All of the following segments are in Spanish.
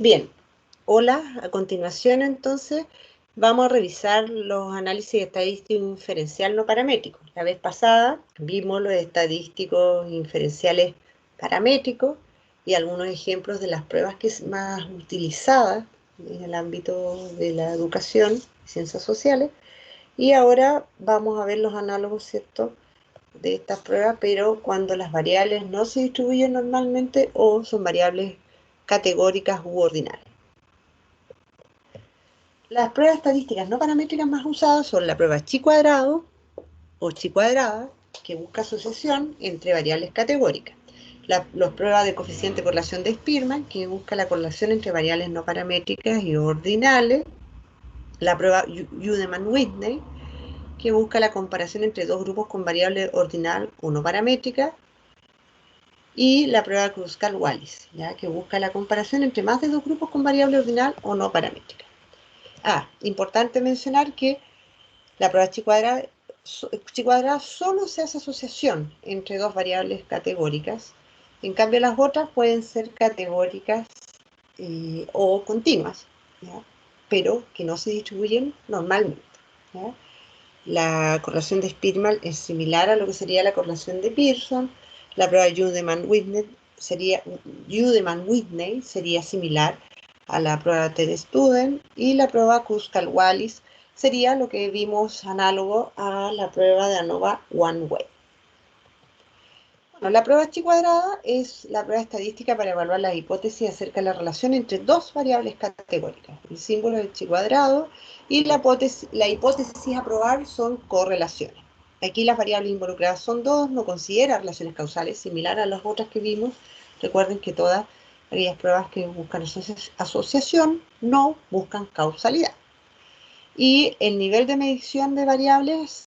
Bien, hola, a continuación entonces vamos a revisar los análisis estadístico inferencial no paramétricos. La vez pasada vimos los estadísticos inferenciales paramétricos y algunos ejemplos de las pruebas que es más utilizadas en el ámbito de la educación y ciencias sociales. Y ahora vamos a ver los análogos, ¿cierto?, de estas pruebas, pero cuando las variables no se distribuyen normalmente o son variables categóricas u ordinales. Las pruebas estadísticas no paramétricas más usadas son la prueba chi cuadrado o chi cuadrada, que busca asociación entre variables categóricas. La prueba de coeficiente de correlación de Spearman, que busca la correlación entre variables no paramétricas y ordinales. La prueba Udeman-Whitney, que busca la comparación entre dos grupos con variable ordinal o no paramétrica. Y la prueba Kruskal-Wallis, que busca la comparación entre más de dos grupos con variable ordinal o no paramétrica. Importante mencionar que la prueba chi cuadrada solo se hace asociación entre dos variables categóricas. En cambio, las otras pueden ser categóricas o continuas, ¿ya?, pero que no se distribuyen normalmente, ¿ya? La correlación de Spearman es similar a lo que sería la correlación de Pearson. La prueba Udeman-Whitney sería similar a la prueba TED-Student, y la prueba Kruskal-Wallis sería lo que vimos análogo a la prueba de ANOVA One-Way. Bueno, la prueba chi cuadrada es la prueba estadística para evaluar las hipótesis acerca de la relación entre dos variables categóricas. El símbolo del chi cuadrado y la hipótesis a probar son correlaciones. Aquí las variables involucradas son dos, no considera relaciones causales, similar a las otras que vimos. Recuerden que todas aquellas pruebas que buscan asociación no buscan causalidad. Y el nivel de medición de variables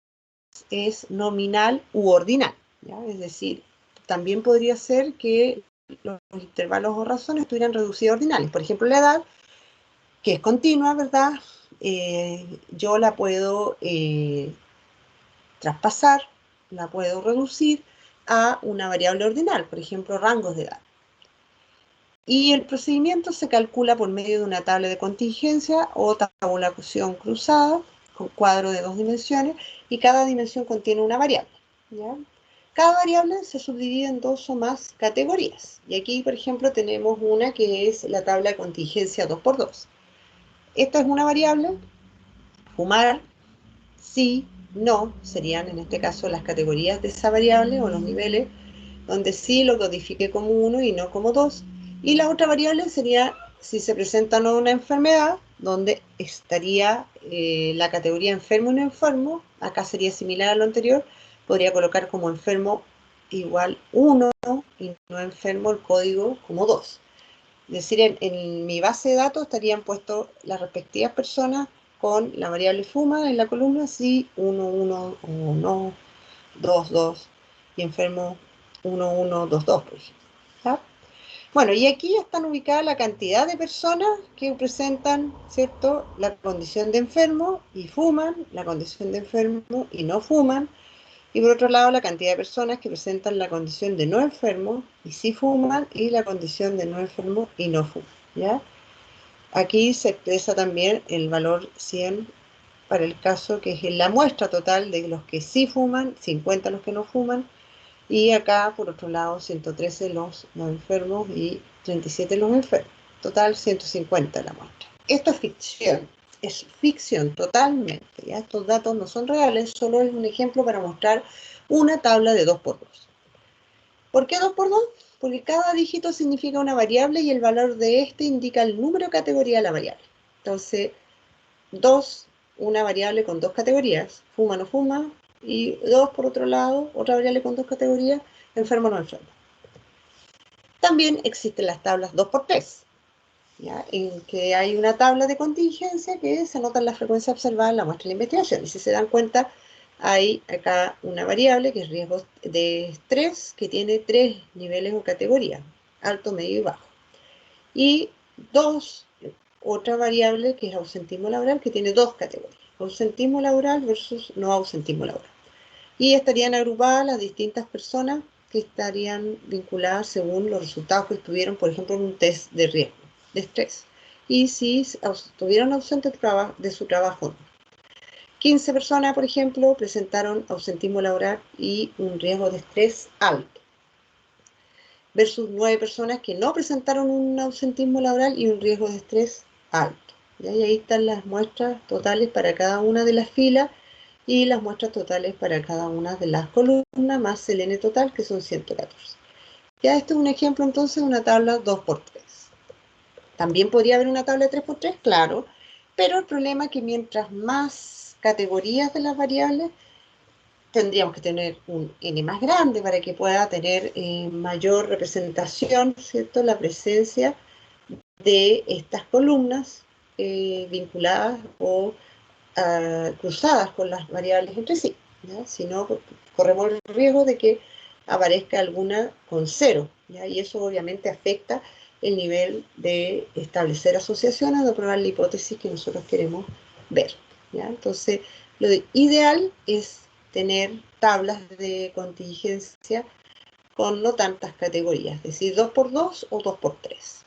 es nominal u ordinal, ¿ya? Es decir, también podría ser que los intervalos o razones estuvieran reducidos a ordinales. Por ejemplo, la edad, que es continua, ¿verdad? Yo la puedo traspasar, la puedo reducir a una variable ordinal, por ejemplo, rangos de edad. Y el procedimiento se calcula por medio de una tabla de contingencia o tabulación cruzada con cuadro de dos dimensiones, y cada dimensión contiene una variable, ¿ya? Cada variable se subdivide en dos o más categorías. Y aquí, por ejemplo, tenemos una que es la tabla de contingencia 2×2. Esta es una variable, fumar, sí, no, serían en este caso las categorías de esa variable o los niveles, donde sí lo codifique como 1 y no como 2. Y la otra variable sería si se presenta o no una enfermedad, donde estaría la categoría enfermo y no enfermo. Acá sería similar a lo anterior, podría colocar como enfermo igual 1 y no enfermo el código como 2. Es decir, en mi base de datos estarían puestos las respectivas personas con la variable fuma en la columna, sí, 1, 1 o no, 2, 2, y enfermo 1, 1, 2, 2, por ejemplo, ¿ya? Bueno, y aquí están ubicadas la cantidad de personas que presentan, ¿cierto?, la condición de enfermo y fuman, la condición de enfermo y no fuman, y por otro lado la cantidad de personas que presentan la condición de no enfermo y sí fuman, y la condición de no enfermo y no fuman, ¿ya? Aquí se expresa también el valor 100 para el caso que es la muestra total de los que sí fuman, 50 los que no fuman, y acá, por otro lado, 113 los no enfermos y 37 los enfermos. Total, 150 la muestra. Esto es ficción totalmente, ¿ya? Estos datos no son reales, solo es un ejemplo para mostrar una tabla de 2×2. ¿Por qué 2×2? Porque cada dígito significa una variable y el valor de este indica el número de categoría de la variable. Entonces, 2, una variable con dos categorías, fuma o no fuma, y 2, por otro lado, otra variable con dos categorías, enfermo o no enfermo. También existen las tablas 2×3, ¿ya?, en que hay una tabla de contingencia que se anota la frecuencia observada en la muestra de la investigación. Y si se dan cuenta, hay acá una variable que es riesgo de estrés, que tiene 3 niveles o categorías, alto, medio y bajo. Y otra variable que es ausentismo laboral, que tiene 2 categorías, ausentismo laboral versus no ausentismo laboral. Y estarían agrupadas las distintas personas que estarían vinculadas según los resultados que tuvieron, por ejemplo, en un test de riesgo. de estrés. Y si estuvieron ausentes de su trabajo, no. 15 personas, por ejemplo, presentaron ausentismo laboral y un riesgo de estrés alto, versus 9 personas que no presentaron un ausentismo laboral y un riesgo de estrés alto. Y ahí están las muestras totales para cada una de las filas y las muestras totales para cada una de las columnas, más el N total, que son 114. Ya este es un ejemplo entonces de una tabla 2×3. También podría haber una tabla de 3×3, claro, pero el problema es que mientras más categorías de las variables, tendríamos que tener un N más grande para que pueda tener mayor representación, ¿cierto? La presencia de estas columnas vinculadas o cruzadas con las variables entre sí, ¿ya? Si no, corremos el riesgo de que aparezca alguna con 0, ¿ya? Y eso obviamente afecta el nivel de establecer asociaciones, de probar la hipótesis que nosotros queremos ver, ¿ya? Entonces, lo ideal es tener tablas de contingencia con no tantas categorías, es decir, 2×2 o 2×3.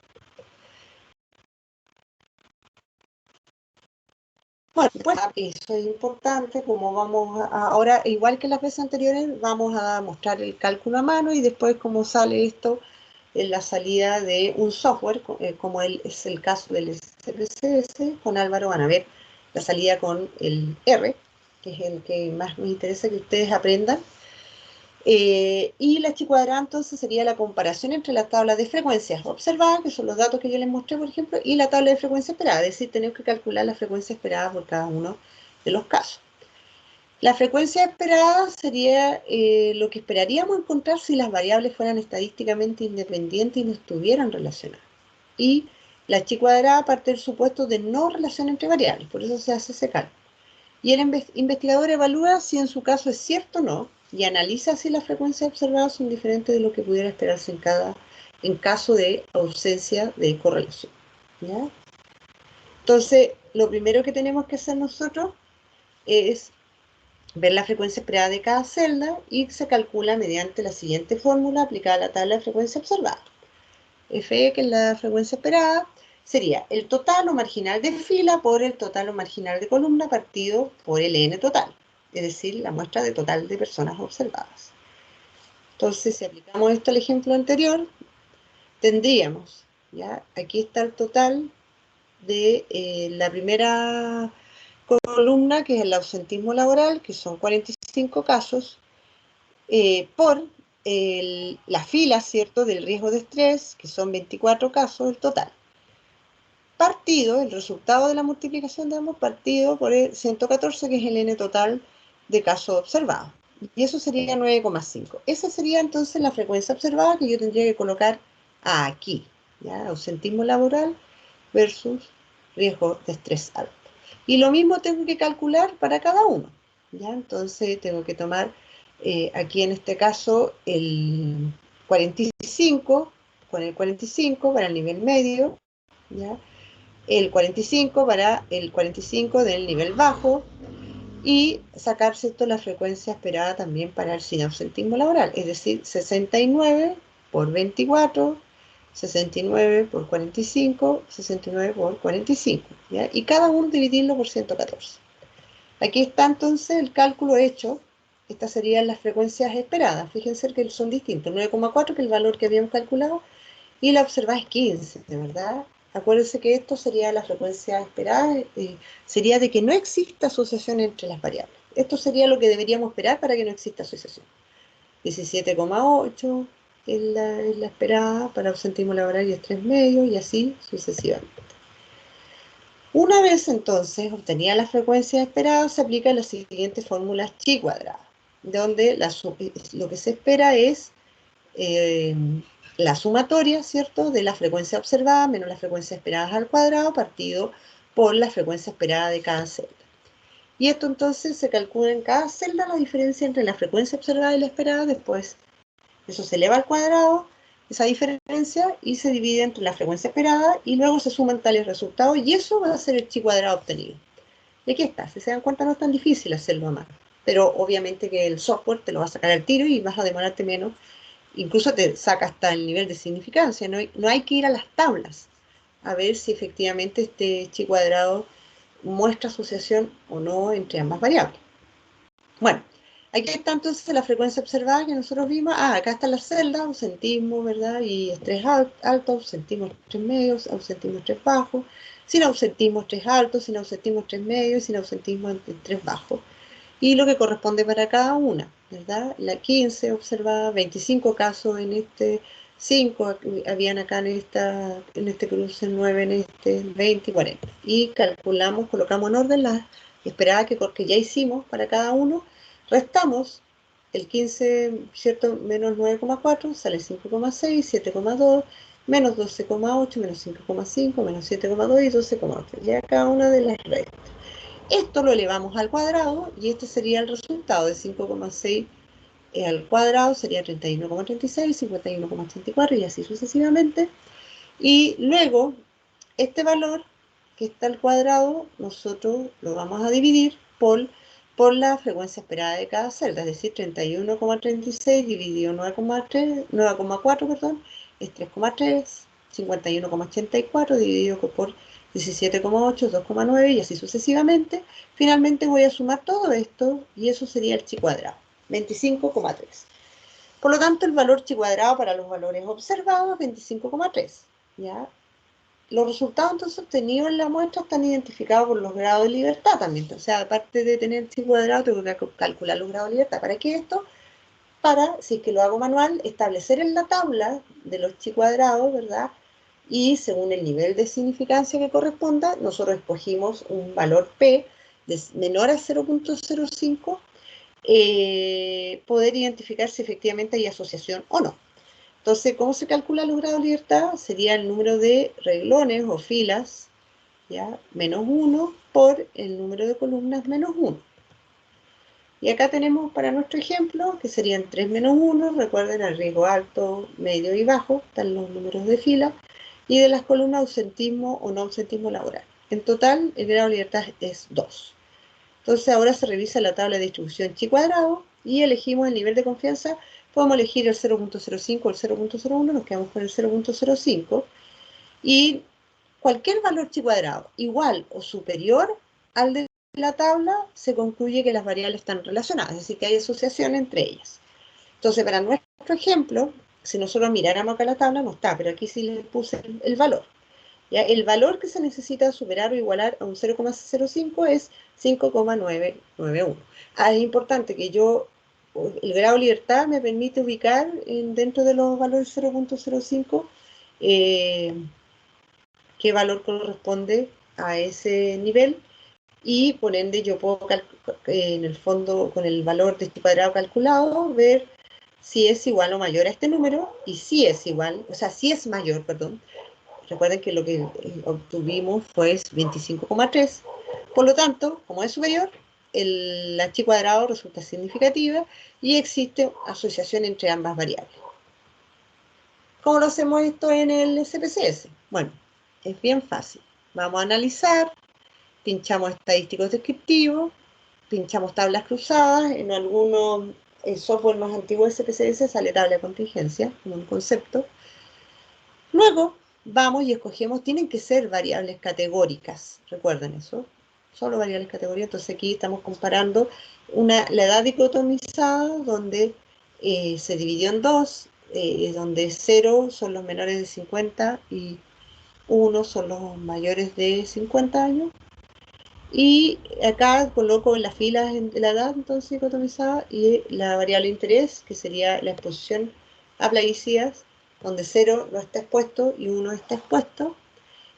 Bueno, pues eso es importante, como ahora, igual que las veces anteriores, vamos a mostrar el cálculo a mano y después cómo sale esto en la salida de un software, como es el caso del SPSS. Con Álvaro van a ver la salida con el R, que es el que más nos interesa que ustedes aprendan. Y la H-cuadrada entonces sería la comparación entre las tablas de frecuencias observadas, que son los datos que yo les mostré, por ejemplo, y la tabla de frecuencia esperada, es decir, tenemos que calcular la frecuencia esperada por cada uno de los casos. La frecuencia esperada sería lo que esperaríamos encontrar si las variables fueran estadísticamente independientes y no estuvieran relacionadas. Y la H-cuadrada parte del supuesto de no relación entre variables, por eso se hace ese cálculo. Y el investigador evalúa si en su caso es cierto o no, y analiza si las frecuencias observadas son diferentes de lo que pudiera esperarse en caso de ausencia de correlación, ¿ya? Entonces, lo primero que tenemos que hacer nosotros es ver la frecuencia esperada de cada celda y se calcula mediante la siguiente fórmula aplicada a la tabla de frecuencia observada. F, que es la frecuencia esperada, sería el total o marginal de fila por el total o marginal de columna partido por el N total, es decir, la muestra de total de personas observadas. Entonces, si aplicamos esto al ejemplo anterior, tendríamos, ¿ya? Aquí está el total de la primera columna, que es el ausentismo laboral, que son 45 casos, por la fila, ¿cierto?, del riesgo de estrés, que son 24 casos el total. Partido, el resultado de la multiplicación de ambos, partido por el 114, que es el N total de casos observados. Y eso sería 9,5. Esa sería entonces la frecuencia observada que yo tendría que colocar aquí, ¿ya? Ausentismo laboral versus riesgo de estrés alto. Y lo mismo tengo que calcular para cada uno, ¿ya? Entonces tengo que tomar aquí en este caso el 45, con el 45 para el nivel medio, ¿ya? El 45 para el 45 del nivel bajo y sacar, ¿cierto?, la frecuencia esperada también para el sin ausentismo laboral, es decir, 69 por 24, 69 por 45, 69 por 45, ¿ya? Y cada uno dividirlo por 114. Aquí está entonces el cálculo hecho. Estas serían las frecuencias esperadas. Fíjense que son distintos. 9,4, que es el valor que habíamos calculado, y la observada es 15, ¿verdad? Acuérdense que esto sería la frecuencia esperada, sería de que no exista asociación entre las variables. Esto sería lo que deberíamos esperar para que no exista asociación. 17,8 es la esperada para ausentismo laboral y estrés medio, y así sucesivamente. Una vez entonces obtenida la frecuencia esperada, se aplican las siguientes fórmulas chi cuadrada, donde lo que se espera es la sumatoria, ¿cierto?, de la frecuencia observada menos la frecuencia esperada al cuadrado partido por la frecuencia esperada de cada celda. Y esto entonces se calcula en cada celda la diferencia entre la frecuencia observada y la esperada. Después eso se eleva al cuadrado, esa diferencia, y se divide entre la frecuencia esperada y luego se suman tales resultados y eso va a ser el chi cuadrado obtenido. Y aquí está, si se dan cuenta no es tan difícil hacerlo a mano, pero obviamente que el software te lo va a sacar al tiro y vas a demorarte menos. Incluso te saca hasta el nivel de significancia, no hay que ir a las tablas a ver si efectivamente este chi cuadrado muestra asociación o no entre ambas variables. Bueno, aquí está entonces la frecuencia observada que nosotros vimos. Acá están las celdas, ausentismo, ¿verdad? Y estrés alto, ausentismo, estrés medio, ausentismo, estrés bajo, sin ausentismo, estrés alto, sin ausentismo, estrés medio, sin ausentismo, estrés bajo. Y lo que corresponde para cada una, ¿verdad? La 15 observada, 25 casos en este, 5 habían acá en este cruce, 9 en este, 20 y 40. Y calculamos, colocamos en orden las esperadas que ya hicimos para cada uno, restamos el 15, ¿cierto? Menos 9,4, sale 5,6, 7,2, menos 12,8, menos 5,5, menos 7,2 y 12,8. Ya cada una de las restas. Esto lo elevamos al cuadrado y este sería el resultado de 5,6 al cuadrado, sería 31,36, 51,84 y así sucesivamente. Y luego, este valor que está al cuadrado, nosotros lo vamos a dividir por la frecuencia esperada de cada celda, es decir, 31,36 dividido 9,4, perdón, es 3,3, 51,84 dividido por 17,8, 2,9 y así sucesivamente. Finalmente voy a sumar todo esto y eso sería el chi cuadrado, 25,3. Por lo tanto, el valor chi cuadrado para los valores observados es 25,3. ¿Ya? Los resultados entonces obtenidos en la muestra están identificados por los grados de libertad también. O sea, aparte de tener chi cuadrado, tengo que calcular los grados de libertad. ¿Para qué esto? Para, si es que lo hago manual, establecer en la tabla de los chi cuadrados, ¿verdad? Y según el nivel de significancia que corresponda, nosotros escogimos un valor P menor a 0,05, poder identificar si efectivamente hay asociación o no. Entonces, ¿cómo se calcula el grado de libertad? Sería el número de renglones o filas, ¿ya? Menos 1 por el número de columnas menos 1. Y acá tenemos para nuestro ejemplo, que serían 3 menos 1, recuerden el riesgo alto, medio y bajo, están los números de fila, y de las columnas ausentismo o no ausentismo laboral. En total, el grado de libertad es 2. Entonces ahora se revisa la tabla de distribución chi cuadrado y elegimos el nivel de confianza. Podemos elegir el 0,05 o el 0,01, nos quedamos con el 0,05 y cualquier valor chi cuadrado igual o superior al de la tabla se concluye que las variables están relacionadas, es decir, que hay asociación entre ellas. Entonces, para nuestro ejemplo, si nosotros miráramos acá la tabla, no está, pero aquí sí le puse el valor. ¿Ya? El valor que se necesita superar o igualar a un 0,05 es 5,991. Es importante que el grado de libertad me permite ubicar dentro de los valores 0,05 qué valor corresponde a ese nivel y por ende yo puedo en el fondo con el valor de este cuadrado calculado ver si es igual o mayor a este número y si es igual, o sea, si es mayor, perdón. Recuerden que lo que obtuvimos fue 25,3. Por lo tanto, como es superior, la chi cuadrado resulta significativa y existe asociación entre ambas variables. ¿Cómo lo hacemos esto en el SPSS? Bueno, es bien fácil. Vamos a analizar, pinchamos estadísticos descriptivos, pinchamos tablas cruzadas. En algunos software más antiguo de SPSS sale tabla de contingencia como un concepto. Luego, vamos y escogemos, tienen que ser variables categóricas, recuerden eso, solo variables categorías. Entonces aquí estamos comparando la edad dicotomizada donde se dividió en dos, donde 0 son los menores de 50 y 1 son los mayores de 50 años. Y acá coloco en las filas la edad entonces dicotomizada y la variable interés, que sería la exposición a plaguicidas, donde 0 no está expuesto y 1 está expuesto.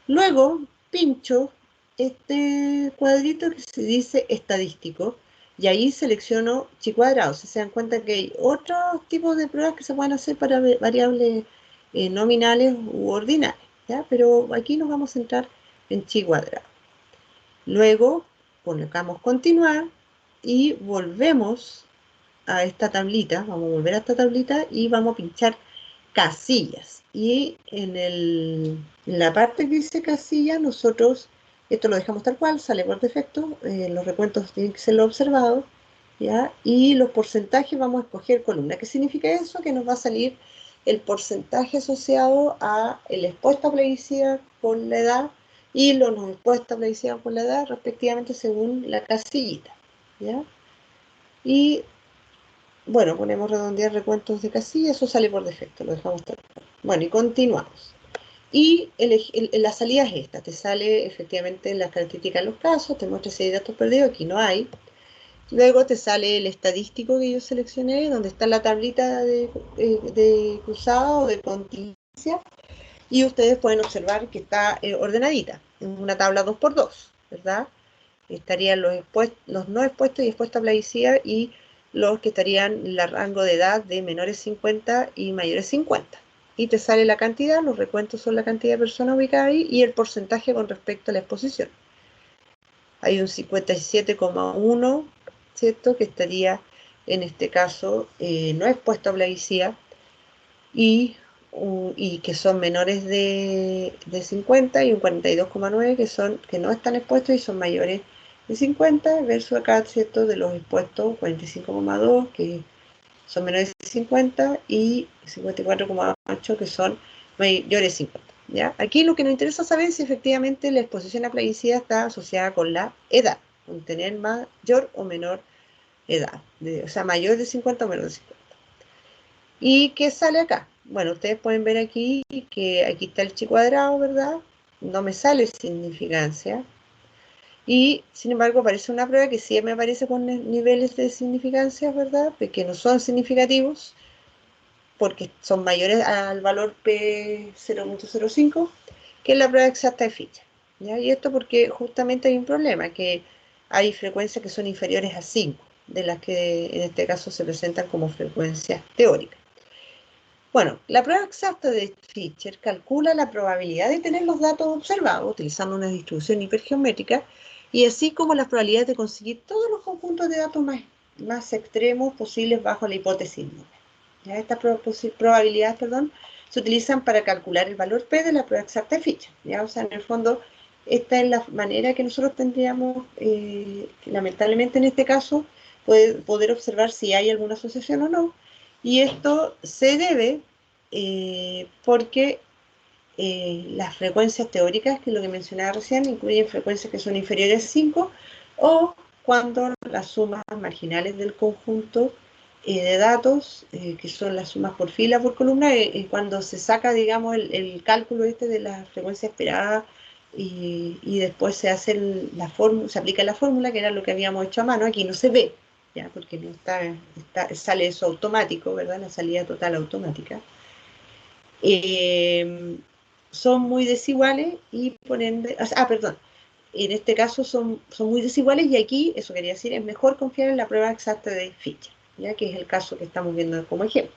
Luego pincho este cuadrito que se dice estadístico y ahí selecciono chi cuadrado. Se dan cuenta que hay otros tipos de pruebas que se pueden hacer para variables nominales u ordinales, ¿ya? Pero aquí nos vamos a centrar en chi cuadrado. Luego colocamos continuar y volvemos a esta tablita, vamos a volver a esta tablita y vamos a pinchar casillas. Y en la parte que dice casilla, nosotros, esto lo dejamos tal cual, sale por defecto, los recuentos tienen que ser los observados, ¿ya? Y los porcentajes vamos a escoger columna. ¿Qué significa eso? Que nos va a salir el porcentaje asociado a el expuesto a plaguicida por la edad y los no expuestos a plaguicida por la edad, respectivamente, según la casillita, ¿ya? Y, bueno, ponemos redondear recuentos de casilla, eso sale por defecto, lo dejamos tal cual. Bueno, y continuamos. Y la salida es esta, te sale efectivamente las características de los casos, te muestra si hay datos perdidos, aquí no hay. Luego te sale el estadístico que yo seleccioné, donde está la tablita de cruzado o de contingencia, y ustedes pueden observar que está ordenadita, en una tabla 2x2, ¿verdad? Estarían los no expuestos y expuestos a plaguicida y los que estarían en el rango de edad de menores 50 y mayores 50. Y te sale la cantidad, los recuentos son la cantidad de personas ubicadas ahí y el porcentaje con respecto a la exposición. Hay un 57,1, ¿cierto? Que estaría, en este caso, no expuesto a plaguicida y que son menores de 50 y un 42,9 que no están expuestos y son mayores de 50 versus acá, ¿cierto? De los expuestos 45,2 que son menores de 50 y 54,8 que son mayores de 50. ¿Ya? Aquí lo que nos interesa saber es si efectivamente la exposición a plaguicida está asociada con la edad, con tener mayor o menor edad, o sea, mayor de 50 o menor de 50. ¿Y qué sale acá? Bueno, ustedes pueden ver aquí que aquí está el chi cuadrado, ¿verdad? No me sale significancia. Y, sin embargo, aparece una prueba que sí me aparece con niveles de significancia, ¿verdad? Que no son significativos, porque son mayores al valor P0.05, que es la prueba exacta de Fischer, ¿ya? Y esto porque justamente hay un problema, que hay frecuencias que son inferiores a 5, de las que en este caso se presentan como frecuencias teóricas. Bueno, la prueba exacta de Fischer calcula la probabilidad de tener los datos observados utilizando una distribución hipergeométrica y así como las probabilidades de conseguir todos los conjuntos de datos más extremos posibles bajo la hipótesis null. ¿Ya? Estas probabilidades, se utilizan para calcular el valor P de la prueba exacta de Fischer. ¿Ya? O sea, en el fondo, esta es la manera que nosotros tendríamos, lamentablemente en este caso, poder observar si hay alguna asociación o no. Y esto se debe porque las frecuencias teóricas, que es lo que mencionaba recién, incluyen frecuencias que son inferiores a 5 o cuando las sumas marginales del conjunto de datos, que son las sumas por fila, por columna, cuando se saca, digamos, el cálculo de la frecuencia esperada y después se hace se aplica la fórmula, que era lo que habíamos hecho a mano. Aquí no se ve, ¿ya? Porque no sale eso automático, ¿verdad? La salida total automática. Son muy desiguales y por ende, perdón, en este caso son muy desiguales y aquí, eso quería decir, es mejor confiar en la prueba exacta de Fischer, ya que es el caso que estamos viendo como ejemplo.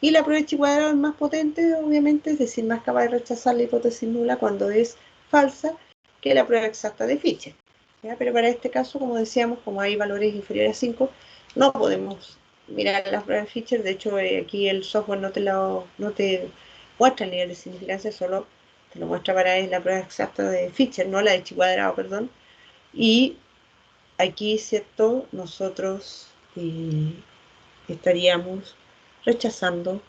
Y la prueba de chi cuadrado es más potente, obviamente, es decir, más capaz de rechazar la hipótesis nula cuando es falsa que la prueba exacta de Fischer. ¿Ya? Pero para este caso, como decíamos, como hay valores inferiores a 5, no podemos mirar las pruebas de Fischer. De hecho, aquí el software no te muestra el nivel de significancia, solo te lo muestra para la prueba exacta de Fischer, no la de chi cuadrado, perdón. Y aquí, ¿cierto? Nosotros estaríamos rechazando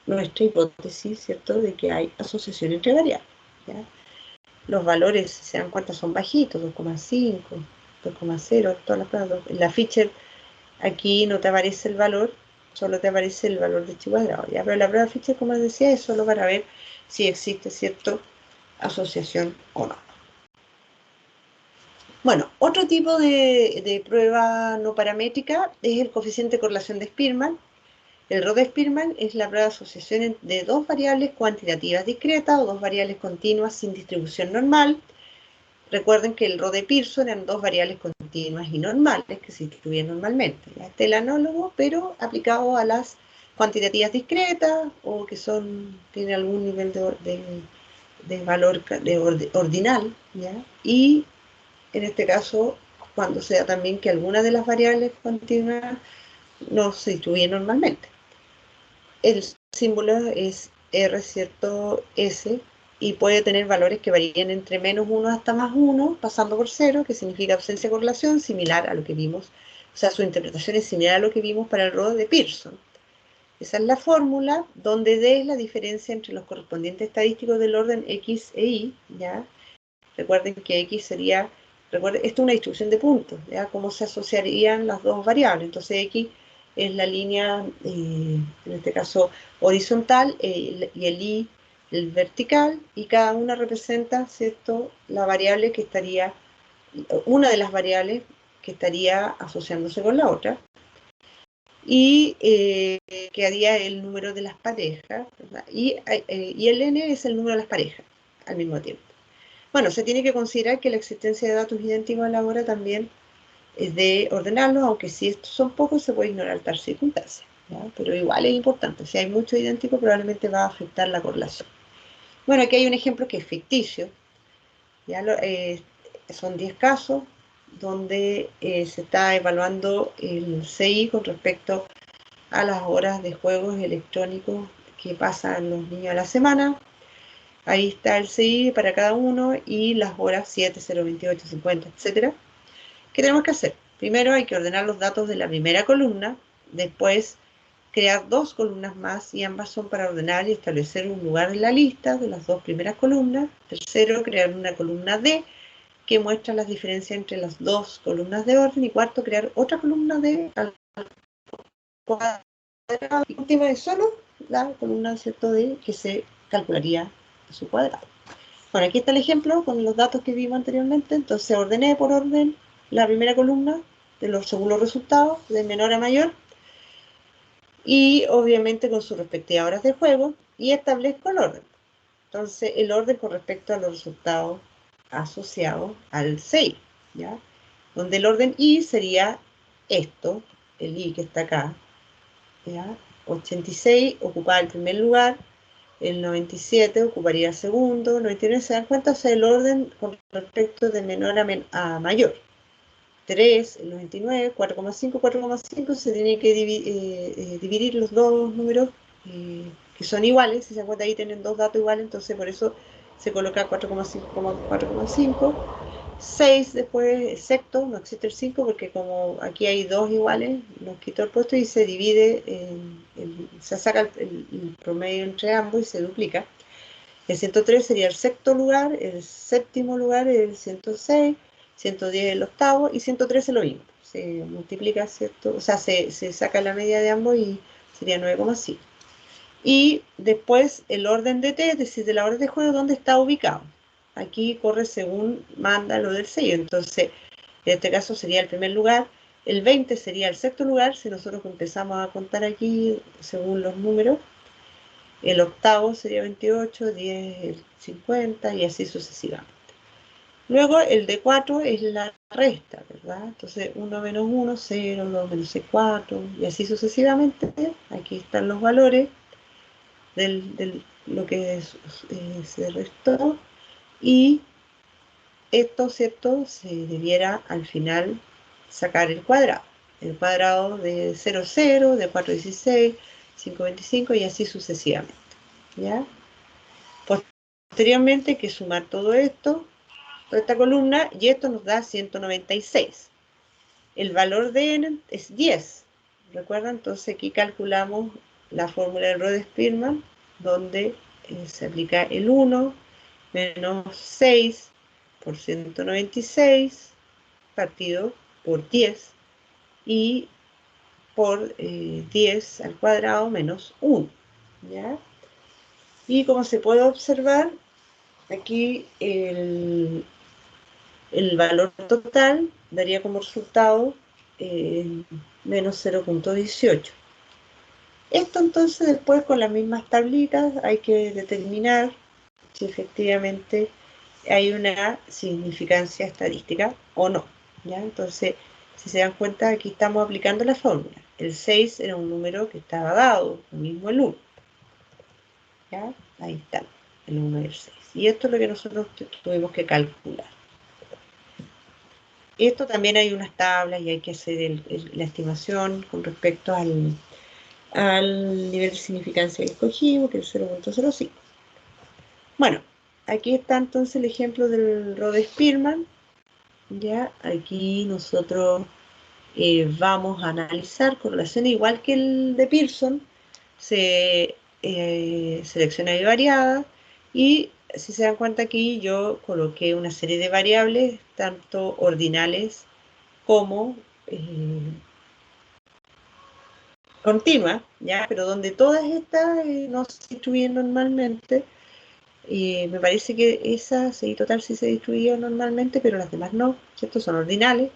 nuestra hipótesis, ¿cierto?, de que hay asociación entre variables. ¿Ya? Los valores, si se dan cuenta, son bajitos, 2,5, 2,0, todas las pruebas. En la Fischer, aquí no te aparece el valor, solo te aparece el valor de chi cuadrado, ¿ya? Pero la prueba Fischer, como les decía, es solo para ver si existe, ¿cierto?, asociación o no. Bueno, otro tipo de prueba no paramétrica es el coeficiente de correlación de Spearman. El RO de Spearman es la prueba de asociación de dos variables cuantitativas discretas o dos variables continuas sin distribución normal. Recuerden que el RO de Pearson eran dos variables continuas y normales que se distribuyen normalmente. Este es el análogo, pero aplicado a las cuantitativas discretas o que tienen algún nivel de valor ordinal, ¿ya? Y en este caso, cuando se da también que alguna de las variables continuas no se distribuyen normalmente. El símbolo es R, ¿cierto? S, y puede tener valores que varían entre -1 hasta +1, pasando por 0, que significa ausencia de correlación, similar a lo que vimos. O sea, su interpretación es similar a lo que vimos para el RO de Pearson. Esa es la fórmula donde D es la diferencia entre los correspondientes estadísticos del orden X e Y, ¿ya? Recuerden que X sería, recuerden, esto es una distribución de puntos, ¿ya? Cómo se asociarían las dos variables. Entonces X es la línea, en este caso horizontal, y el Y el vertical, y cada una representa, ¿cierto?, la variable que estaría, una de las variables que estaría asociándose con la otra. Y quedaría el número de las parejas, ¿verdad? Y el n es el número de las parejas al mismo tiempo. Bueno, se tiene que considerar que la existencia de datos idénticos a la hora también es de ordenarlos, aunque si estos son pocos se puede ignorar tal circunstancia, ¿ya? Pero igual es importante, si hay mucho idéntico probablemente va a afectar la correlación. Bueno, aquí hay un ejemplo que es ficticio, ¿ya? Son 10 casos donde se está evaluando el CI con respecto a las horas de juegos electrónicos que pasan los niños a la semana. Ahí está el CI para cada uno y las horas 7, 0, 28, 50, etc. ¿Qué tenemos que hacer? Primero hay que ordenar los datos de la primera columna, después crear dos columnas más y ambas son para ordenar y establecer un lugar en la lista de las dos primeras columnas. Tercero, crear una columna D que muestra las diferencias entre las dos columnas de orden. Y cuarto, crear otra columna D al cuadrado. Y última es solo la columna, ¿cierto?, D que se calcularía a su cuadrado. Bueno, aquí está el ejemplo con los datos que vimos anteriormente. Entonces ordené por orden la primera columna según los resultados, de menor a mayor, y obviamente con sus respectivas horas de juego, y establezco el orden. Entonces el orden con respecto a los resultados asociados al 6, ¿ya? Donde el orden Y sería esto, el Y que está acá, ¿ya? 86 ocupaba el primer lugar, el 97 ocuparía el segundo, 99, ¿se dan cuenta? O sea, el orden con respecto de menor a mayor. 3, el 99, 4,5, 4,5, se tiene que dividir los dos números que son iguales. Si se dan cuenta, ahí tienen dos datos iguales, entonces por eso se coloca 4,5, 4,5. 6 después, sexto, no existe el 5 porque como aquí hay dos iguales, nos quitó el puesto y se divide, se saca el promedio entre ambos y se duplica. El 103 sería el sexto lugar, el séptimo lugar es el 106, 110 el octavo y 113 lo mismo. Se multiplica, ¿cierto? O sea, se saca la media de ambos y sería 9,5. Y después el orden de T, es decir, de la hora de juego, ¿dónde está ubicado? Aquí corre según manda lo del sello. Entonces, en este caso sería el primer lugar. El 20 sería el sexto lugar, si nosotros empezamos a contar aquí según los números. El octavo sería 28, 10 el 50 y así sucesivamente. Luego el de 4 es la resta, ¿verdad? Entonces 1 menos 1, 0, 2 menos 6, 4 y así sucesivamente. Aquí están los valores de lo que se restó y esto, ¿cierto?, se debiera al final sacar el cuadrado. El cuadrado de 0, 0, de 4, 16, 5, 25 y así sucesivamente, ¿ya? Posteriormente hay que sumar todo esto, toda esta columna, y esto nos da 196. El valor de n es 10. ¿Recuerdan? Entonces aquí calculamos la fórmula de Rode-Spearman, donde se aplica el 1 menos 6 por 196 partido por 10 y por 10 al cuadrado menos 1, ¿ya? Y como se puede observar, aquí el valor total daría como resultado menos 0,18. Esto entonces después con las mismas tablitas hay que determinar si efectivamente hay una significancia estadística o no, ¿ya? Entonces, si se dan cuenta, aquí estamos aplicando la fórmula. El 6 era un número que estaba dado, lo mismo el 1. ¿Ya? Ahí está, el 1 y el 6. Y esto es lo que nosotros tuvimos que calcular. Esto también hay unas tablas y hay que hacer la estimación con respecto al nivel de significancia que escogimos, que es el 0,05. Bueno, aquí está entonces el ejemplo del Rode-Spearman. Ya, aquí nosotros vamos a analizar correlaciones igual que el de Pearson, se selecciona bivariada y si se dan cuenta aquí yo coloqué una serie de variables, tanto ordinales como continuas, ¿ya? Pero donde todas estas no se distribuyen normalmente. Me parece que esa sí, total sí se distribuía normalmente, pero las demás no, ¿cierto? Son ordinales.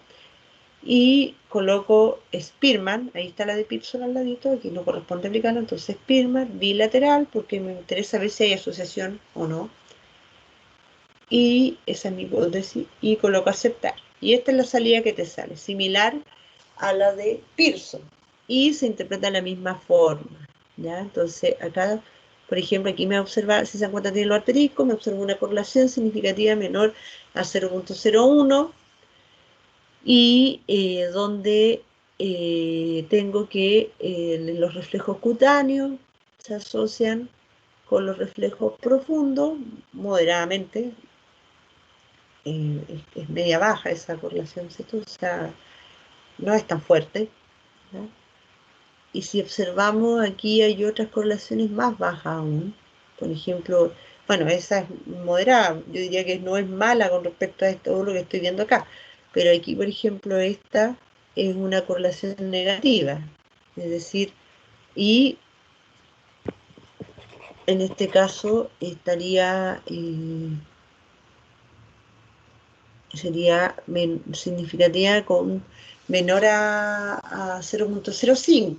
Y coloco Spearman, ahí está la de Pearson al ladito, aquí no corresponde aplicarlo, entonces Spearman, bilateral, porque me interesa ver si hay asociación o no. Y esa es mi hipótesis, y coloco aceptar. Y esta es la salida que te sale, similar a la de Pearson. Y se interpreta de la misma forma, ¿ya? Entonces acá, por ejemplo, aquí me observa, si se encuentra tiene los asteriscos, me observa una correlación significativa menor a 0.01 y donde tengo que los reflejos cutáneos se asocian con los reflejos profundos moderadamente. Es media baja esa correlación, ¿cierto? O sea, no es tan fuerte, ¿no? Y si observamos aquí hay otras correlaciones más bajas aún. Por ejemplo, bueno, esa es moderada, yo diría que no es mala con respecto a todo lo que estoy viendo acá. Pero aquí, por ejemplo, esta es una correlación negativa. Es decir, y en este caso estaría, sería significativa con menor a 0.05.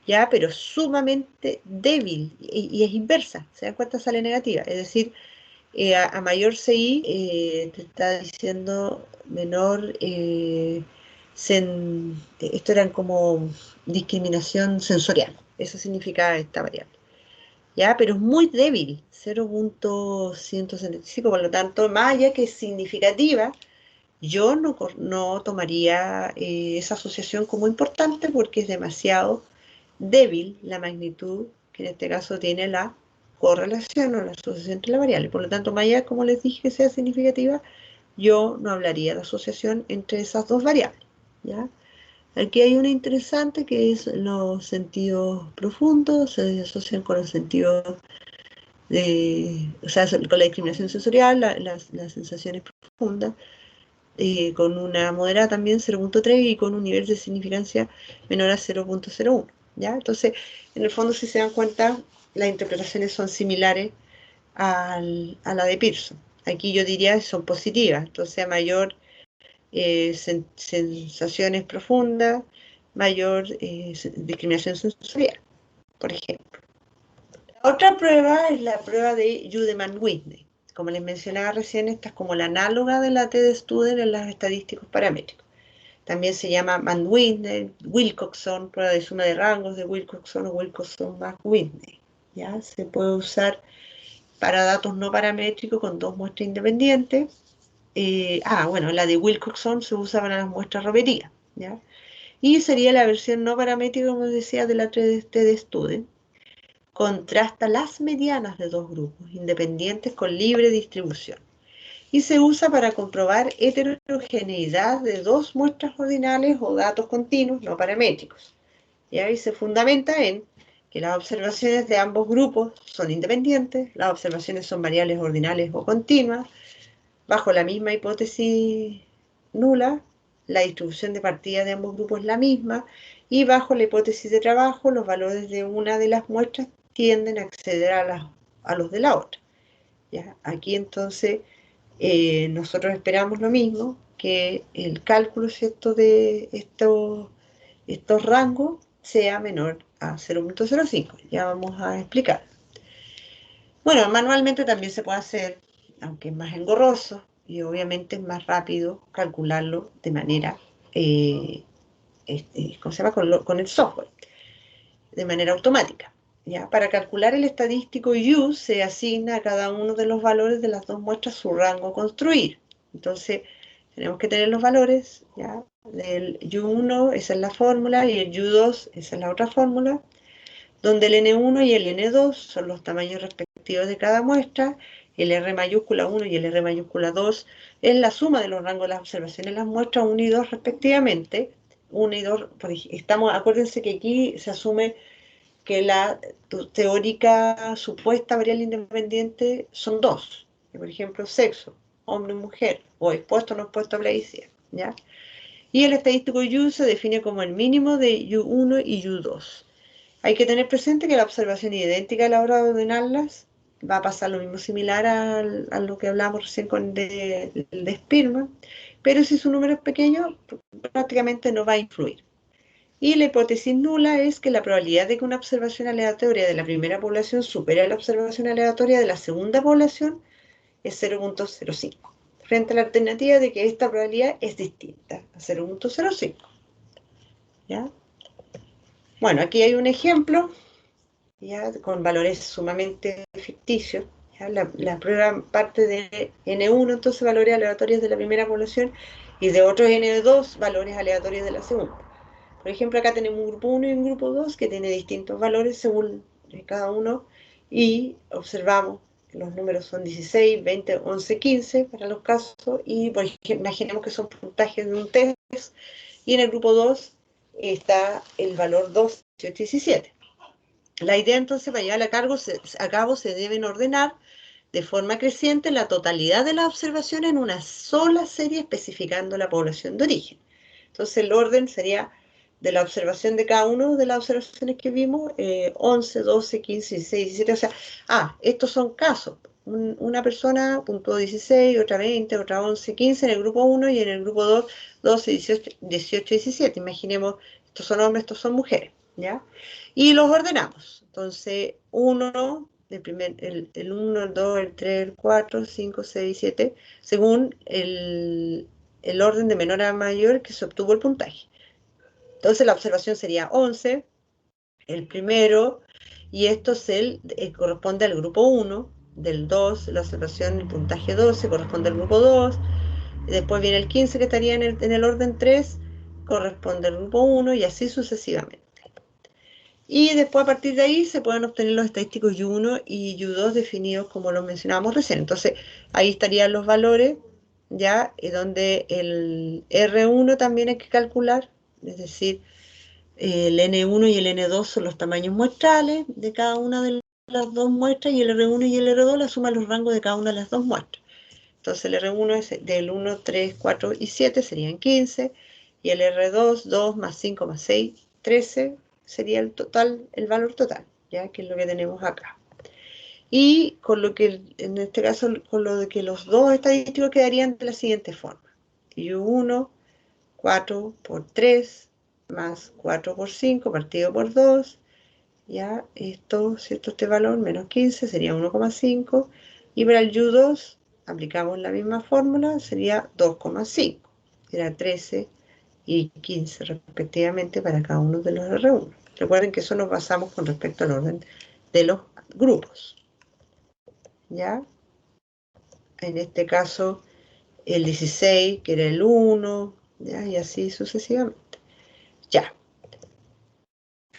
¿Ya? Pero sumamente débil y es inversa, ¿se dan cuenta? Sale negativa, es decir, a mayor CI te está diciendo menor, esto eran como discriminación sensorial, eso significa esta variable, ¿ya? Pero es muy débil, 0.175, por lo tanto, más allá que es significativa, yo no tomaría esa asociación como importante porque es demasiado débil la magnitud que en este caso tiene la correlación o la asociación entre la variable. Por lo tanto, más allá, como les dije, que sea significativa, yo no hablaría de asociación entre esas dos variables, ¿ya? Aquí hay una interesante que es los sentidos profundos, se asocian con los sentidos o sea, con la discriminación sensorial, las sensaciones profundas, con una moderada también 0.3 y con un nivel de significancia menor a 0.01, ¿ya? Entonces, en el fondo, si se dan cuenta, las interpretaciones son similares a la de Pearson. Aquí yo diría que son positivas, entonces a mayor sensaciones profundas, mayor discriminación sensorial, por ejemplo. La otra prueba es la prueba de Judeman-Whitney. Como les mencionaba recién, esta es como la análoga de la T-de-Student en las estadísticos paramétricos. También se llama Mann-Whitney, Wilcoxon, prueba de suma de rangos de Wilcoxon o Wilcoxon más Whitney. ¿Ya? Se puede usar para datos no paramétricos con dos muestras independientes. Bueno, la de Wilcoxon se usa para las muestras robería, ¿ya? Y sería la versión no paramétrica, como decía, de la T-de-Student. Contrasta las medianas de dos grupos independientes con libre distribución y se usa para comprobar heterogeneidad de dos muestras ordinales o datos continuos no paramétricos. Y ahí se fundamenta en que las observaciones de ambos grupos son independientes, las observaciones son variables ordinales o continuas, bajo la misma hipótesis nula, la distribución de partida de ambos grupos es la misma, y bajo la hipótesis de trabajo, los valores de una de las muestras tienden a acceder a los de la otra. ¿Ya? Aquí entonces nosotros esperamos lo mismo, que el cálculo, ¿cierto?, de estos rangos sea menor a 0.05. Ya vamos a explicar. Bueno, manualmente también se puede hacer, aunque es más engorroso y obviamente es más rápido calcularlo de manera, ¿cómo se llama?, con el software, de manera automática. ¿Ya? Para calcular el estadístico U se asigna a cada uno de los valores de las dos muestras su rango a construir. Entonces, tenemos que tener los valores, ¿ya? Del U1, esa es la fórmula, y el U2, esa es la otra fórmula, donde el N1 y el N2 son los tamaños respectivos de cada muestra, el R mayúscula 1 y el R mayúscula 2 es la suma de los rangos de las observaciones de las muestras 1 y 2 respectivamente. 1 y 2, acuérdense que aquí se asume que la teórica supuesta variable independiente son dos. Por ejemplo, sexo, hombre o mujer, o expuesto o no expuesto a plaguicida, ¿ya? Y el estadístico U se define como el mínimo de U1 y U2. Hay que tener presente que la observación es idéntica a la hora de ordenarlas. Va a pasar lo mismo similar a lo que hablamos recién con el de Spearman, pero si su número es pequeño, prácticamente no va a influir. Y la hipótesis nula es que la probabilidad de que una observación aleatoria de la primera población supere a la observación aleatoria de la segunda población es 0.05, frente a la alternativa de que esta probabilidad es distinta a 0.05. ¿Ya? Bueno, aquí hay un ejemplo, ¿ya? Con valores sumamente ficticios. ¿Ya? La prueba parte de N1, entonces valores aleatorios de la primera población, y de otros N2, valores aleatorios de la segunda. Por ejemplo, acá tenemos un grupo 1 y un grupo 2 que tiene distintos valores según cada uno, y observamos que los números son 16, 20, 11, 15 para los casos, y por ejemplo, imaginemos que son puntajes de un test, y en el grupo 2 está el valor 2, 18, 17. La idea entonces para llevar a cabo se deben ordenar de forma creciente la totalidad de las observaciones en una sola serie especificando la población de origen. Entonces el orden sería de la observación de cada uno de las observaciones que vimos, 11, 12, 15, 16, 17, o sea, estos son casos. Una persona puntuó 16, otra 20, otra 11, 15 en el grupo 1 y en el grupo 2, 12, 18, 17. Imaginemos, estos son hombres, estos son mujeres, ¿ya? Y los ordenamos. Entonces, 1, el 1, el 2, el 3, el 4, 5, 6, 7, según el orden de menor a mayor que se obtuvo el puntaje. Entonces la observación sería 11, el primero, y esto corresponde al grupo 1, del 2, la observación, el puntaje 12 corresponde al grupo 2, después viene el 15 que estaría en el orden 3, corresponde al grupo 1 y así sucesivamente. Y después a partir de ahí se pueden obtener los estadísticos U1 y U2 definidos como lo mencionábamos recién. Entonces ahí estarían los valores, ya, donde el R1 también hay que calcular, es decir, el N1 y el N2 son los tamaños muestrales de cada una de las dos muestras, y el R1 y el R2 la suma los rangos de cada una de las dos muestras. Entonces el R1 es del 1, 3, 4 y 7 serían 15, y el R2, 2 más 5 más 6, 13 sería el valor total, ¿ya? Que es lo que tenemos acá. Y con lo que, en este caso, con lo de que los dos estadísticos quedarían de la siguiente forma. U1, 4 por 3, más 4 por 5, partido por 2, ya, esto, ¿cierto? Este valor, menos 15, sería 1,5, y para el U2, aplicamos la misma fórmula, sería 2,5, era 13 y 15 respectivamente para cada uno de los R1. Recuerden que eso nos basamos con respecto al orden de los grupos, ¿ya? En este caso, el 16, que era el 1, ¿ya? Y así sucesivamente. Ya.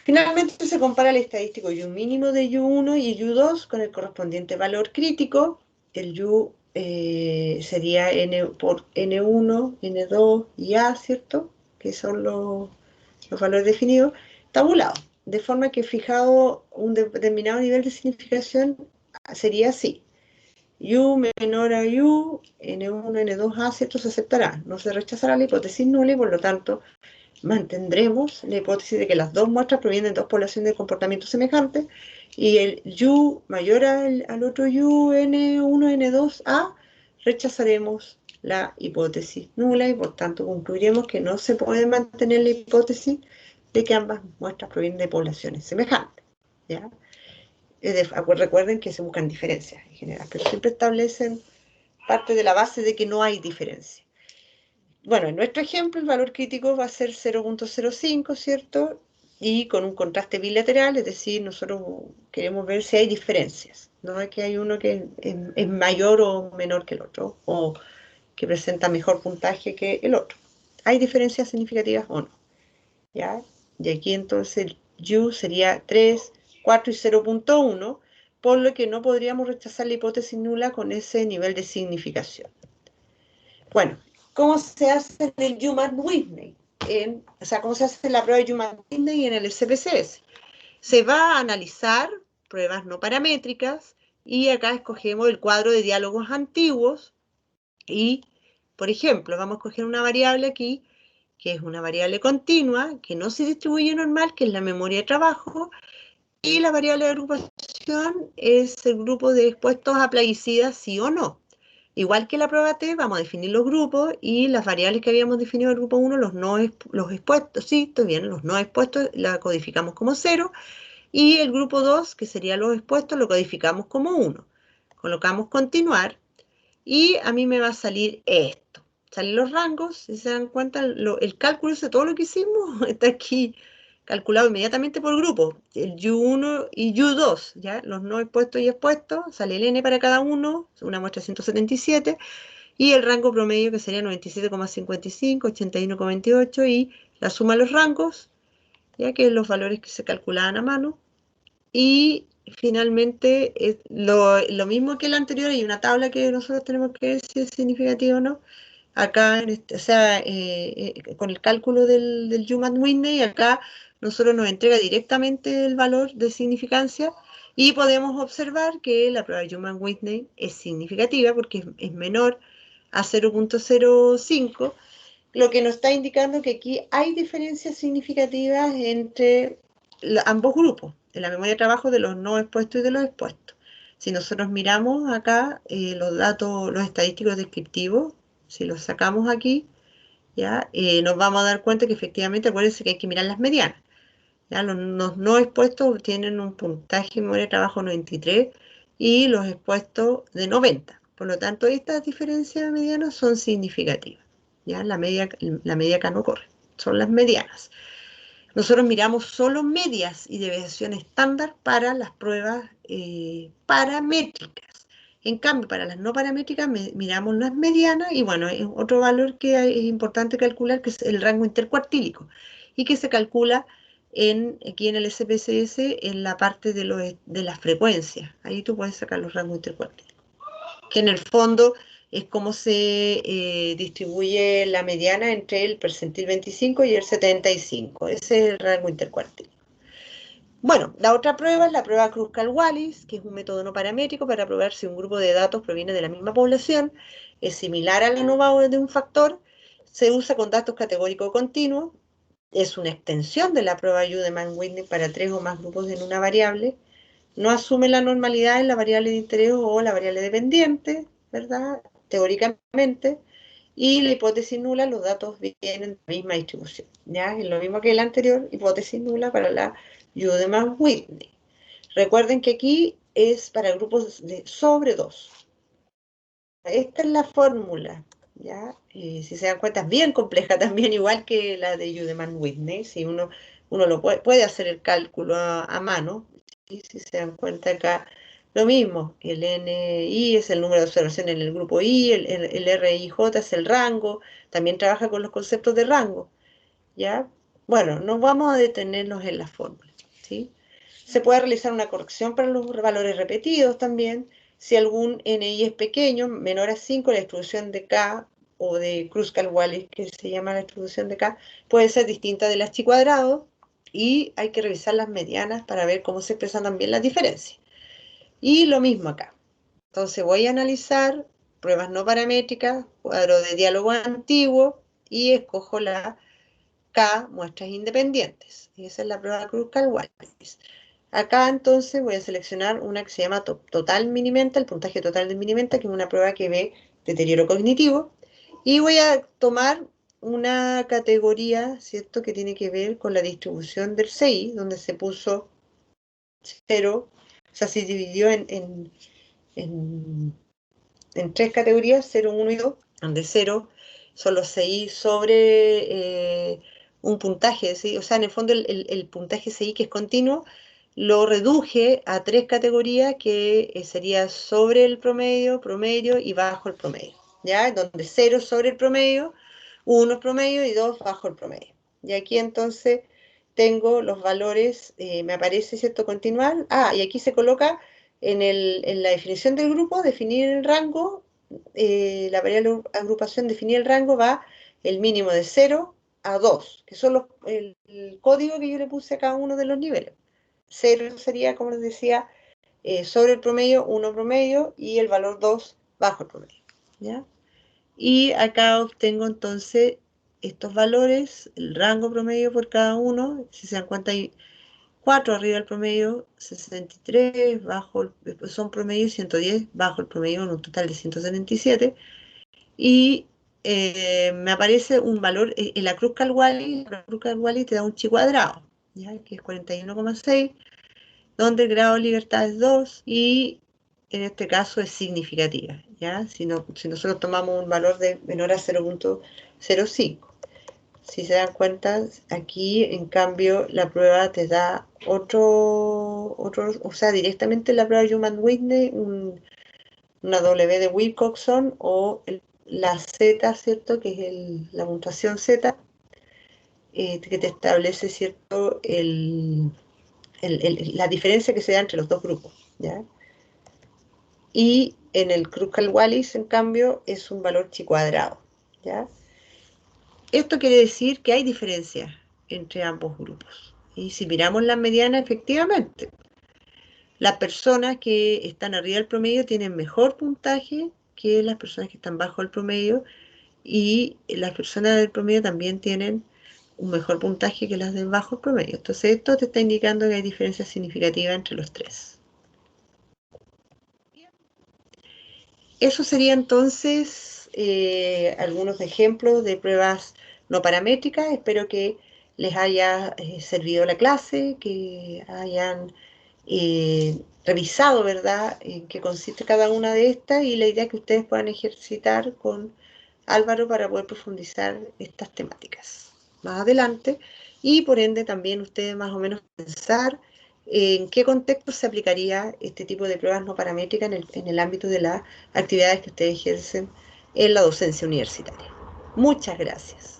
Finalmente se compara el estadístico U mínimo de U1 y U2 con el correspondiente valor crítico. El U sería N por N1, N2 y A, ¿cierto? Que son los valores definidos, tabulados. De forma que fijado un determinado nivel de significación sería así. U menor a U, N1, N2A, ¿cierto? Se aceptará. No se rechazará la hipótesis nula y por lo tanto mantendremos la hipótesis de que las dos muestras provienen de dos poblaciones de comportamiento semejantes, y el U mayor al otro U, N1, N2A, rechazaremos la hipótesis nula y por tanto concluiremos que no se puede mantener la hipótesis de que ambas muestras provienen de poblaciones semejantes, ¿ya? Recuerden que se buscan diferencias en general, pero siempre establecen parte de la base de que no hay diferencia. Bueno, en nuestro ejemplo el valor crítico va a ser 0.05, ¿cierto? Y con un contraste bilateral, es decir, nosotros queremos ver si hay diferencias. No es que hay uno que es mayor o menor que el otro, o que presenta mejor puntaje que el otro. ¿Hay diferencias significativas o no? ¿Ya? Y aquí entonces el U sería 3, 4 y 0.1, por lo que no podríamos rechazar la hipótesis nula con ese nivel de significación. Bueno, ¿cómo se hace en el Human Whitney? O sea, ¿cómo se hace en la prueba de Human Whitney y en el SPSS? Se va a analizar pruebas no paramétricas y acá escogemos el cuadro de diálogos antiguos y, por ejemplo, vamos a escoger una variable aquí, que es una variable continua, que no se distribuye normal, que es la memoria de trabajo, y la variable de agrupación es el grupo de expuestos a plaguicidas, sí o no. Igual que la prueba T, vamos a definir los grupos y las variables que habíamos definido en el grupo 1, los expuestos, sí, estoy bien, los no expuestos la codificamos como 0, y el grupo 2, que serían los expuestos, lo codificamos como 1. Colocamos continuar y a mí me va a salir esto. Salen los rangos, si se dan cuenta, el cálculo de todo lo que hicimos está aquí calculado inmediatamente por grupo. El U1 y U2, ¿ya? Los no expuestos y expuestos, sale el N para cada uno, una muestra 177, y el rango promedio que sería 97,55, 81,28, y la suma de los rangos, ya que los valores que se calculaban a mano, y finalmente, lo mismo que el anterior, hay una tabla que nosotros tenemos que ver si es significativa o no. Acá, o sea, con el cálculo del Human-Whitney, acá nosotros nos entrega directamente el valor de significancia y podemos observar que la prueba de Human-Whitney es significativa porque es menor a 0,05, lo que nos está indicando que aquí hay diferencias significativas entre ambos grupos, en la memoria de trabajo de los no expuestos y de los expuestos. Si nosotros miramos acá los datos, los estadísticos descriptivos, si los sacamos aquí, ¿ya? Nos vamos a dar cuenta que efectivamente, acuérdense que hay que mirar las medianas. ¿Ya? Los no expuestos tienen un puntaje en memoria de trabajo 93 y los expuestos de 90. Por lo tanto, estas diferencias medianas son significativas. ¿Ya? La media acá no corre, son las medianas. Nosotros miramos solo medias y deviación estándar para las pruebas paramétricas. En cambio, para las no paramétricas miramos las medianas y bueno, es otro valor que es importante calcular, que es el rango intercuartílico y que se calcula aquí en el SPSS en la parte de las frecuencias. Ahí tú puedes sacar los rangos intercuartílicos, que en el fondo es como se distribuye la mediana entre el percentil 25 y el 75. Ese es el rango intercuartil. Bueno, la otra prueba es la prueba Kruskal-Wallis, que es un método no paramétrico para probar si un grupo de datos proviene de la misma población, es similar a la ANOVA de un factor, se usa con datos categóricos continuos, es una extensión de la prueba Udeman-Whitney para 3 o más grupos en una variable, no asume la normalidad en la variable de interés o la variable dependiente, ¿verdad? Teóricamente, y la hipótesis nula, los datos vienen de la misma distribución, ¿ya? Es lo mismo que la anterior, hipótesis nula para la Udeman-Whitney. Recuerden que aquí es para grupos de sobre 2. Esta es la fórmula, ¿ya? Si se dan cuenta, es bien compleja también, igual que la de Udeman-Whitney. Si uno lo puede hacer el cálculo a mano, y si se dan cuenta acá, lo mismo, el NI es el número de observación en el grupo I, el RIJ es el rango, también trabaja con los conceptos de rango, ¿ya? Bueno, no vamos a detenernos en la fórmula, ¿sí? Se puede realizar una corrección para los valores repetidos también. Si algún NI es pequeño, menor a 5, la distribución de K o de Kruskal-Wallis, que se llama la distribución de K, puede ser distinta del chi cuadrado y hay que revisar las medianas para ver cómo se expresan también las diferencias. Y lo mismo acá. Entonces voy a analizar pruebas no paramétricas, cuadro de diálogo antiguo y escojo la K, muestras independientes. Y esa es la prueba Kruskal-Wallis. Acá entonces voy a seleccionar una que se llama total minimenta, el puntaje total de minimenta, que es una prueba que ve deterioro cognitivo. Y voy a tomar una categoría, ¿cierto?, que tiene que ver con la distribución del CI, donde se puso 0, o sea, se dividió en 3 categorías, 0, 1 y 2, donde 0 son los CI sobre un puntaje, ¿sí? O sea, en el fondo el puntaje CI, que es continuo, lo reduje a 3 categorías que sería sobre el promedio, promedio y bajo el promedio, ¿ya? Donde 0 sobre el promedio, 1 promedio y 2 bajo el promedio. Y aquí entonces tengo los valores, me aparece, ¿cierto?, continuar. Y aquí se coloca en la definición del grupo, definir el rango, la variable agrupación, definir el rango, va el mínimo de 0 a 2, que son el código que yo le puse a cada uno de los niveles. 0 sería, como les decía, sobre el promedio, 1 promedio, y el valor 2 bajo el promedio, ¿ya? Y acá obtengo entonces estos valores, el rango promedio por cada uno. Si se dan cuenta, hay 4 arriba del promedio, 63 bajo, son promedio, 110 bajo el promedio, en un total de 177. Y me aparece un valor en la cruz Calwally. La cruz Calwally te da un chi cuadrado, ¿ya? Que es 41,6, donde el grado de libertad es 2 y en este caso es significativa, ¿ya? Si nosotros tomamos un valor de menor a 0,05. Si se dan cuenta, aquí en cambio la prueba te da o sea, directamente la prueba Human-Whitney, una W de Wilcoxon o la Z, ¿cierto? Que es la puntuación Z, que te establece, ¿cierto? La diferencia que se da entre los dos grupos, ¿ya? Y en el Kruskal-Wallis, en cambio, es un valor chi cuadrado, ¿ya? Esto quiere decir que hay diferencias entre ambos grupos. Y si miramos la mediana, efectivamente, las personas que están arriba del promedio tienen mejor puntaje que las personas que están bajo el promedio, y las personas del promedio también tienen un mejor puntaje que las de bajo el promedio. Entonces esto te está indicando que hay diferencias significativas entre los tres. Eso sería entonces algunos ejemplos de pruebas no paramétricas. Espero que les haya servido la clase, que hayan revisado, ¿verdad?, en qué consiste cada una de estas, y la idea es que ustedes puedan ejercitar con Álvaro para poder profundizar estas temáticas más adelante, y por ende también ustedes más o menos pensar en qué contexto se aplicaría este tipo de pruebas no paramétricas en el ámbito de las actividades que ustedes ejercen en la docencia universitaria. Muchas gracias.